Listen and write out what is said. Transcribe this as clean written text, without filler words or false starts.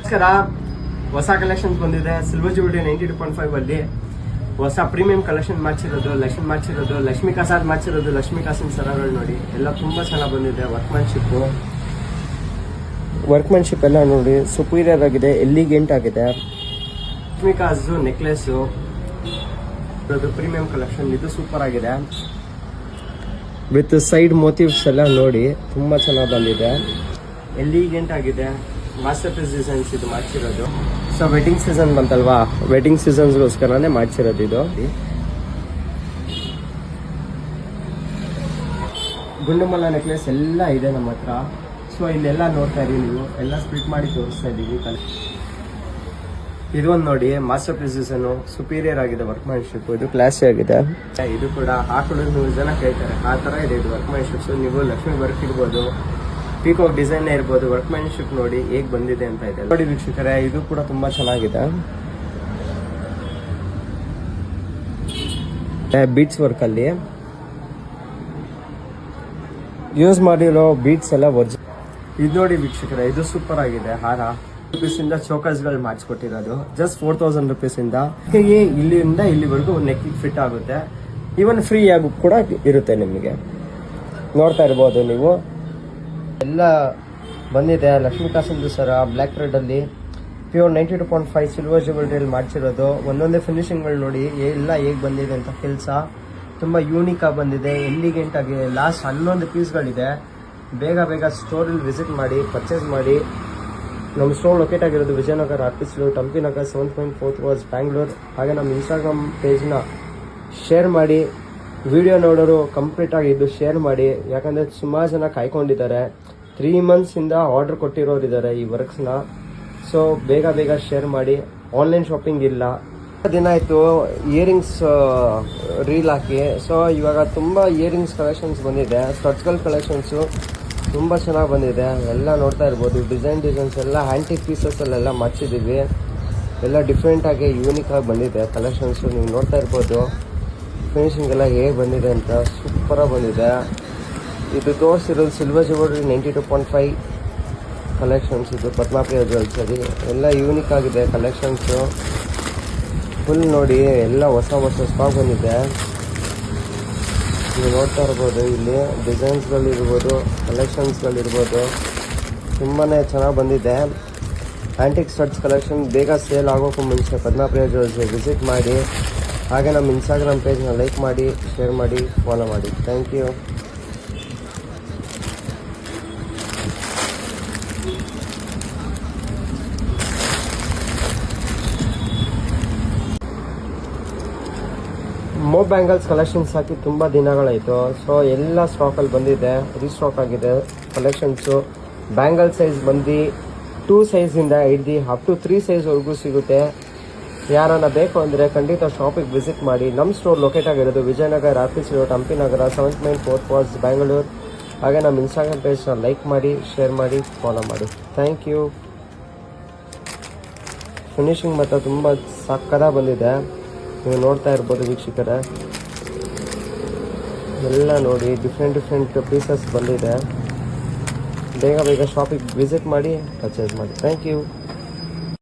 ನಮಸ್ಕಾರ. ಹೊಸ ಕಲೆಕ್ಷನ್ ಬಂದಿದೆ ಸಿಲ್ವರ್ ಜುಬಿಲಿಟಿ 92.5 ಅಲ್ಲಿ ಹೊಸ ಪ್ರೀಮಿಯಂ ಕಲೆಕ್ಷನ್ ಮಾಡಿಸಿರೋದು ಲಕ್ಷ್ಮೀ ಕಾಸಾದ್ ಮಾಡಿಸಿರೋದು ಲಕ್ಷ್ಮೀ ಕಾಸಿನ ಸರಗಳು ನೋಡಿ ಎಲ್ಲ ತುಂಬ ಚೆನ್ನಾಗಿ ಬಂದಿದೆ. ವರ್ಕ್ಮನ್ಶಿಪ್ ಎಲ್ಲ ನೋಡಿ ಸುಪೀರಿಯರ್ ಆಗಿದೆ, ಎಲಿಗೆಂಟ್ ಆಗಿದೆ. ಲಕ್ಷ್ಮೀ ಕಾಸು ನೆಕ್ಲೆಸ್ಸು ಪ್ರೀಮಿಯಂ ಕಲೆಕ್ಷನ್ ಇದು ಸೂಪರ್ ಆಗಿದೆ. ವಿತ್ ಸೈಡ್ ಮೋಟಿವ್ಸ್ ಎಲ್ಲ ನೋಡಿ ತುಂಬ ಚೆನ್ನಾಗಿ ಬಂದಿದೆ, ಎಲಿಗೆಂಟ್ ಆಗಿದೆ. ಮಾಸ್ಟರ್ ಪೀಸ್ ಡಿಸೈನ್ಸ್ ಇದು ಮಾಡಿಸಿರೋದು. ಸೊ ವೆಡ್ಡಿಂಗ್ ಸೀಸನ್ ಬಂತಲ್ವಾ, ವೆಡ್ಡಿಂಗ್ ಸೀಸನ್ಸ್ಗೋಸ್ಕರನೇ ಮಾಡಿಸಿರೋದು ಇದು. ಗುಂಡುಮಲ್ಲ ನೆಕ್ಲೆಸ್ ಎಲ್ಲ ಇದೆ ನಮ್ಮ ಹತ್ರ. ಸೊ ಇಲ್ಲೆಲ್ಲ ನೋಡ್ತಾ ಇದೀವಿ, ನೀವು ಎಲ್ಲ ಸ್ಪ್ಲಿಟ್ ಮಾಡಿ ತೋರಿಸ್ತಾ ಇದ್ದೀವಿ. ಇದೊಂದು ನೋಡಿ ಮಾಸ್ಟರ್ ಪೀಸ್ ಡಿಸೈನು ಸುಪೀರಿಯರ್ ಆಗಿದೆ. ವರ್ಕ್ಮನ್ಶಿಪ್ ಇದು ಕ್ಲಾಸಿ ಆಗಿದೆ. ಇದು ಕೂಡ ಹಾಕೊಳ್ಳೋದು 100 ಜನ ಕೇಳ್ತಾರೆ, ಆ ಥರ ಇದೆ ಇದು ವರ್ಕ್ಮನ್ಶಿಪ್. ನೀವು ಲಕ್ಷ್ಮಿ ವರ್ಕ್ ಇರ್ಬೋದು, ಪೀಕಾಕ್ ಡಿಸೈನ್ ಇರ್ಬೋದು, ವರ್ಕ್ಮನ್ಶಿಪ್ ನೋಡಿ ಹೇಗೆ ಬಂದಿದೆ ಅಂತ ಇದೆ ನೋಡಿ ವೀಕ್ಷಕರೇ. ಇದು ಕೂಡ ತುಂಬಾ ಚೆನ್ನಾಗಿದೆ. ಬೀಟ್ಸ್ ವರ್ಕ್ ಅಲ್ಲಿ ಯೂಸ್ ಮಾಡಿರೋ ಬೀಟ್ಸ್ ಎಲ್ಲ ಒರಿಜಿನಲ್. ಇದು ನೋಡಿ ವೀಕ್ಷಕರೇ, ಇದು ಸೂಪರ್ ಆಗಿದೆ. ಹಾರ ರುಪೀಸ್ ಇಂದ ಚೋಕರ್ಸ್ ಗಳು ಮಾಡಿಸ್ಕೊಟ್ಟಿರೋದು ಜಸ್ಟ್ 4000 ರುಪೀಸ್ ಇಂದ ಇಲ್ಲಿಂದ ಇಲ್ಲಿವರೆಗೂ ನೆಕ್ ಫಿಟ್ ಆಗುತ್ತೆ. ಈವನ್ ಫ್ರೀ ಆಗಿ ಕೂಡ ಇರುತ್ತೆ. ನಿಮಗೆ ನೋಡ್ತಾ ಇರ್ಬೋದು ನೀವು, ಎಲ್ಲ ಬಂದಿದೆ. ಲಕ್ಷ್ಮೀ ಕಾಸಿಂದು ಸರ ಬ್ಲ್ಯಾಕ್ ರೆಡ್ ಅಲ್ಲಿ ಪ್ಯೂರ್ 92.5 ಸಿಲ್ವರ್ ಜುವೆಲ್ರಿಯಲ್ಲಿ ಮಾಡಿಸಿರೋದು. ಒಂದೊಂದೇ ಫಿನಿಶಿಂಗ್ಗಳು ನೋಡಿ ಎಲ್ಲ ಹೇಗೆ ಬಂದಿದೆ ಅಂತ. ಕೆಲಸ ತುಂಬ ಯೂನಿಕ್ ಆಗಿ ಬಂದಿದೆ, ಎಲಿಗೆಂಟ್ ಆಗಿದೆ. ಲಾಸ್ಟ್ 11 ಪೀಸ್ಗಳಿದೆ. ಬೇಗ ಸ್ಟೋರಲ್ಲಿ ವಿಸಿಟ್ ಮಾಡಿ, ಪರ್ಚೇಸ್ ಮಾಡಿ. ನಮ್ಮ ಸ್ಟೋರ್ ಲೊಕೇಟ್ ಆಗಿರೋದು ವಿಜಯನಗರ, ಆರ್ಟಿಸ್ಟ್ ರೋಡ್, ಹಂಪಿ ನಗರ್, 7.4 ವಾಸ್ ಬ್ಯಾಂಗ್ಳೂರ್. ಹಾಗೆ ನಮ್ಮ ಇನ್ಸ್ಟಾಗ್ರಾಮ್ ಪೇಜ್ನ ಶೇರ್ ಮಾಡಿ. ವಿಡಿಯೋ ನೋಡೋರು ಕಂಪ್ಲೀಟ್ ಆಗಿ ಇದು ಶೇರ್ ಮಾಡಿ, ಯಾಕಂದರೆ ಸುಮಾರು ಜನ ಕಾಯ್ಕೊಂಡಿದ್ದಾರೆ. 3 ಮಂತ್ಸಿಂದ ಆರ್ಡರ್ ಕೊಟ್ಟಿರೋರಿದ್ದಾರೆ ಈ ವರ್ಕ್ಸ್ನ. ಸೊ ಬೇಗ ಶೇರ್ ಮಾಡಿ. ಆನ್ಲೈನ್ ಶಾಪಿಂಗ್ ಇಲ್ಲ. ದಿನ ಆಯಿತು ಇಯರಿಂಗ್ಸ್ ರೀಲ್ ಹಾಕಿ. ಸೊ ಇವಾಗ ತುಂಬ ಇಯರಿಂಗ್ಸ್ ಕಲೆಕ್ಷನ್ಸ್ ಬಂದಿದೆ. ಸ್ಟಡ್ಸ್ಗಳ ಕಲೆಕ್ಷನ್ಸು ತುಂಬ ಚೆನ್ನಾಗಿ ಬಂದಿದೆ. ಎಲ್ಲ ನೋಡ್ತಾ ಇರ್ಬೋದು. ಡಿಸೈನ್ಸ್ ಎಲ್ಲ ಆ್ಯಂಟಿಕ್ ಪೀಸಸ್ಸಲ್ಲೆಲ್ಲ ಮಾಡಿಸಿದ್ದೀವಿ. ಎಲ್ಲ ಡಿಫ್ರೆಂಟಾಗಿ ಯೂನಿಕಾಗಿ ಬಂದಿದೆ ಕಲೆಕ್ಷನ್ಸು. ನೀವು ನೋಡ್ತಾ ಇರ್ಬೋದು ಫಿನಿಶಿಂಗ್ ಎಲ್ಲ ಹೇಗೆ ಬಂದಿದೆ ಅಂತ. ಸೂಪರಾಗಿ ಬಂದಿದೆ. ಇದು ತೋರಿಸಿರೋದು ಸಿಲ್ವರ್ ಜುವೆಲ್ರಿ 92.5 ಕಲೆಕ್ಷನ್ಸ್. ಇದು ಪದ್ಮಾಪ್ರಿಯ ಜ್ಯುವೆಲ್ಸರಿ. ಎಲ್ಲ ಯೂನಿಕ್ ಆಗಿದೆ ಕಲೆಕ್ಷನ್ಸು. ಫುಲ್ ನೋಡಿ ಎಲ್ಲ ಹೊಸ ಸ್ಟಾಕ್ ಬಂದಿದೆ. ನೀವು ನೋಡ್ತಾ ಇರ್ಬೋದು, ಇಲ್ಲಿ ಡಿಸೈನ್ಸ್ಗಳಿರ್ಬೋದು, ಕಲೆಕ್ಷನ್ಸ್ಗಳಿರ್ಬೋದು ತುಂಬಾ ಚೆನ್ನಾಗಿ ಬಂದಿದೆ. ಆ್ಯಂಟಿಕ್ ಸ್ಟಡ್ಸ್ ಕಲೆಕ್ಷನ್ ಬೇಗ ಸೇಲ್ ಆಗೋಕ್ಕೂ ಮುಂಚೆ ಪದ್ಮಾಪ್ರಿಯ ಜ್ಯುವೆಲ್ಸ್ಗೆ ವಿಸಿಟ್ ಮಾಡಿ. ಹಾಗೆ ನಮ್ಮ ಇನ್ಸ್ಟಾಗ್ರಾಮ್ ಪೇಜ್ನ ಲೈಕ್ ಮಾಡಿ, ಶೇರ್ ಮಾಡಿ, ಫಾಲೋ ಮಾಡಿ. Thank you. ಮೋ ಬ್ಯಾಂಗಲ್ಸ್ ಕಲೆಕ್ಷನ್ಸ್ ಹಾಕಿ ತುಂಬ ದಿನಗಳಾಯಿತು. ಸೊ ಎಲ್ಲ ಸ್ಟಾಕಲ್ಲಿ ಬಂದಿದೆ, ರೀಸ್ಟಾಕ್ ಆಗಿದೆ ಕಲೆಕ್ಷನ್ಸು. ಬ್ಯಾಂಗಲ್ ಸೈಜ್ ಬಂದು 2 ಸೈಜಿಂದ ಹಿಡ್ದು ಅಪ್ ಟು 3 ಸೈಜ್ವರೆಗೂ ಸಿಗುತ್ತೆ. ಯಾರನ್ನ ಬೇಕು ಅಂದರೆ ಖಂಡಿತ ಶಾಪಿಗೆ ವಿಸಿಟ್ ಮಾಡಿ. ನಮ್ಮ ಸ್ಟೋರ್ ಲೊಕೇಟ್ ಆಗಿರೋದು ವಿಜಯನಗರ, ಆರ್ಟಿಸ್ಟ್ ರೋಡ್, ಹಂಪಿ ನಗರ, 7.4 ವಾಸ್ ಬ್ಯಾಂಗ್ಳೂರ್. ಹಾಗೆ ನಮ್ಮ ಇನ್ಸ್ಟಾಗ್ರಾಮ್ ಪೇಜ್ನ ಲೈಕ್ ಮಾಡಿ, ಶೇರ್ ಮಾಡಿ, ಫಾಲೋ ಮಾಡಿ. Thank you. ಫಿನಿಶಿಂಗ್ ಮಾತ್ರ ತುಂಬ ಸಕ್ಕತ್ತಾಗಿ ಬಂದಿದೆ. ನೀವು ನೋಡ್ತಾ ಇರ್ಬೋದು ವೀಕ್ಷಕರೇ. ಎಲ್ಲ ನೋಡಿ ಡಿಫ್ರೆಂಟ್ ಪೀಸಸ್ ಬಂದಿದೆ. ಬೇಗ ಶಾಪಿಗೆ ವಿಸಿಟ್ ಮಾಡಿ, ಪರ್ಚೇಸ್ ಮಾಡಿ. Thank you.